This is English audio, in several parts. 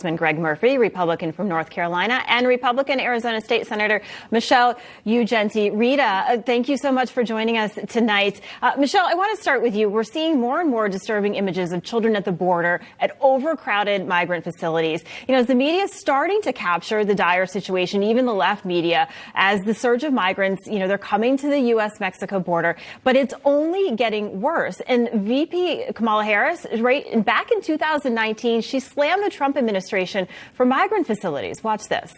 Greg Murphy, Republican from North Carolina, and Republican Arizona State Senator Michelle Ugenti-Rita. Thank you so much for joining us tonight. Michelle, I want to start with you. We're seeing more and more disturbing images of children at the border at overcrowded migrant facilities. You know, as the media is starting to capture the dire situation, even the left media, as the surge of migrants, they're coming to the U.S.-Mexico border, but it's only getting worse. And VP Kamala Harris, right back in 2019, she slammed the Trump administration for migrant facilities. Watch this.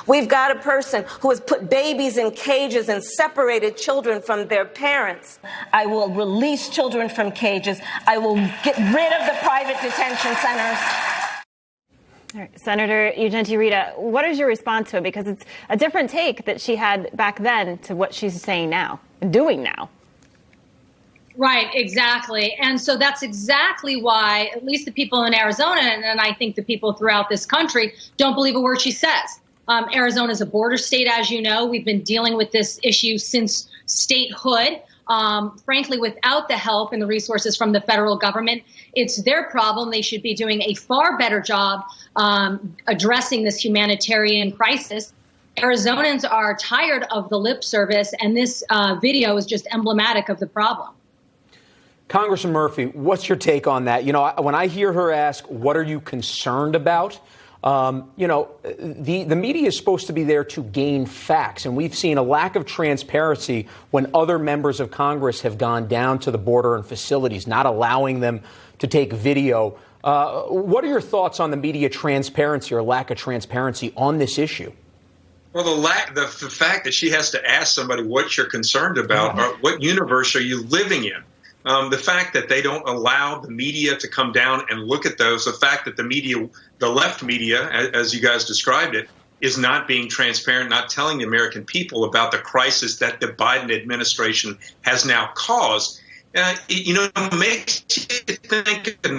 We've got a person who has put babies in cages and separated children from their parents. I will release children from cages. I will get rid of the private detention centers. All right, Senator Ugenti-Rita, what is your response to it? Because it's a different take that she had back then to what she's saying now and doing now. Right, exactly. And so that's exactly why at least the people in Arizona, and I think the people throughout this country, don't believe a word she says. Arizona is a border state, as you know. We've been dealing with this issue since statehood. Frankly, without the help and the resources from the federal government, it's their problem. They should be doing a far better job addressing this humanitarian crisis. Arizonans are tired of the lip service, and this video is just emblematic of the problem. Congressman Murphy, what's your take on that? When I hear her ask, what are you concerned about? The media is supposed to be there to gain facts, and we've seen a lack of transparency when other members of Congress have gone down to the border and facilities, not allowing them to take video. What are your thoughts on the media transparency or lack of transparency on this issue? Well, the fact that she has to ask somebody what you're concerned about, or what universe are you living in? The fact that they don't allow the media to come down and look at those, the fact that the media, the left media, as you guys described it, is not being transparent, not telling the American people about the crisis that the Biden administration has now caused, makes you think of the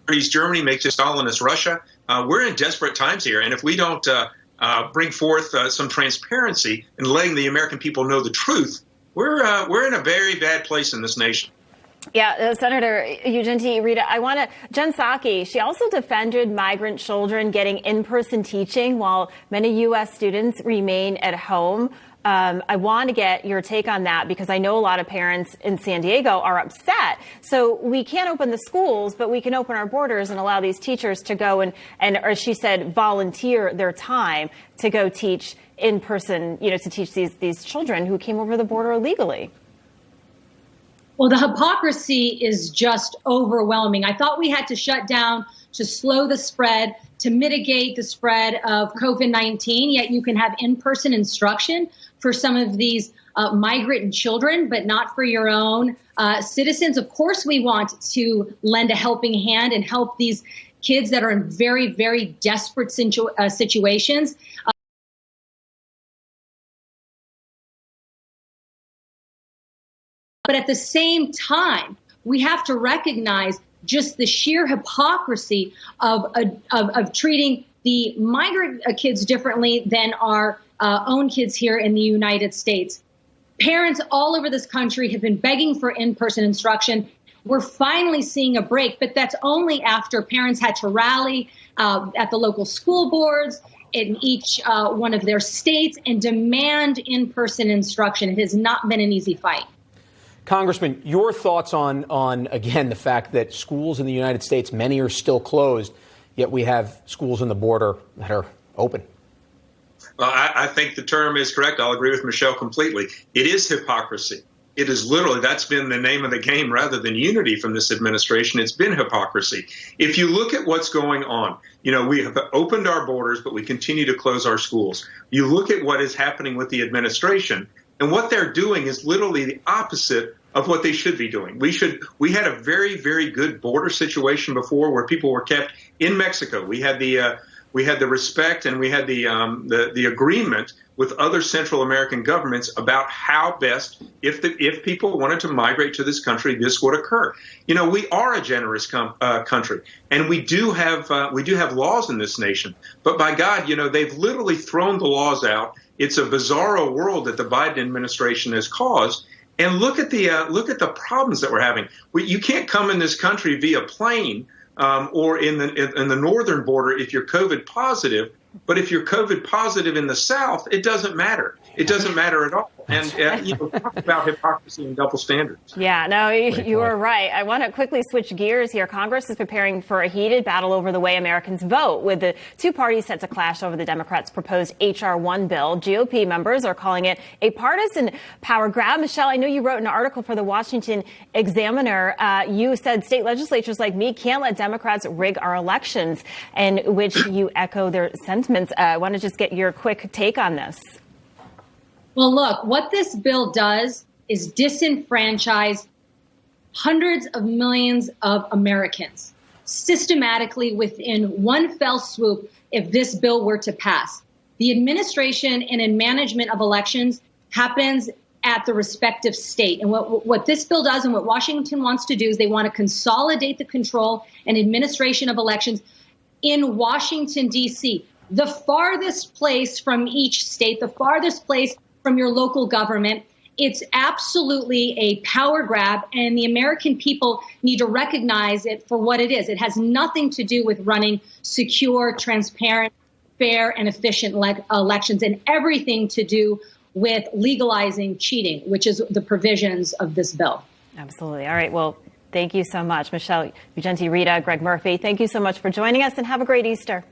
1930s Germany, makes you Stalinist Russia. We're in desperate times here, and if we don't bring forth some transparency and letting the American people know the truth, we're in a very bad place in this nation. Yeah, Senator Ugenti-Rita, Jen Psaki, she also defended migrant children getting in-person teaching while many U.S. students remain at home. I want to get your take on that because I know a lot of parents in San Diego are upset. So we can't open the schools, but we can open our borders and allow these teachers to go and as she said, volunteer their time to go teach in person, to teach these children who came over the border illegally. Well, the hypocrisy is just overwhelming. I thought we had to shut down to slow the spread, to mitigate the spread of COVID-19, yet you can have in-person instruction for some of these migrant children, but not for your own citizens. Of course, we want to lend a helping hand and help these kids that are in very, very desperate situations. But at the same time, we have to recognize just the sheer hypocrisy of treating the migrant kids differently than our own kids here in the United States. Parents all over this country have been begging for in-person instruction. We're finally seeing a break, but that's only after parents had to rally at the local school boards in each one of their states and demand in-person instruction. It has not been an easy fight. Congressman, your thoughts on again, the fact that schools in the United States, many are still closed, yet we have schools on the border that are open. Well, I think the term is correct. I'll agree with Michelle completely. It is hypocrisy. It is literally, that's been the name of the game rather than unity from this administration. It's been hypocrisy. If you look at what's going on, we have opened our borders, but we continue to close our schools. You look at what is happening with the administration, and what they're doing is literally the opposite of what they should be doing. We had a very, very good border situation before where people were kept in Mexico. We had the respect and we had the agreement with other Central American governments about how best, if people wanted to migrate to this country, this would occur. We are a generous country, and we do have laws in this nation. But by God, they've literally thrown the laws out. It's a bizarro world that the Biden administration has caused. And look at the problems that we're having. You can't come in this country via plane or in the northern border if you're COVID positive. But if you're COVID positive in the South, it doesn't matter. It doesn't matter at all. And, talk about hypocrisy and double standards. Yeah, no, you are right. I want to quickly switch gears here. Congress is preparing for a heated battle over the way Americans vote, with the two parties set to clash over the Democrats' proposed H.R. 1 bill. GOP members are calling it a partisan power grab. Michelle, I know you wrote an article for the Washington Examiner. You said state legislatures like me can't let Democrats rig our elections, in which you echo their sentiments. I want to just get your quick take on this. Well, look, what this bill does is disenfranchise hundreds of millions of Americans systematically within one fell swoop if this bill were to pass. The administration and management of elections happens at the respective state. And what this bill does and what Washington wants to do is they want to consolidate the control and administration of elections in Washington, D.C., the farthest place from each state, the farthest place from your local government. It's absolutely a power grab, and the American people need to recognize it for what it is. It has nothing to do with running secure, transparent, fair, and efficient elections, and everything to do with legalizing cheating, which is the provisions of this bill. Absolutely. All right. Well, thank you so much, Michelle Ugenti-Rita, Greg Murphy. Thank you so much for joining us, and have a great Easter.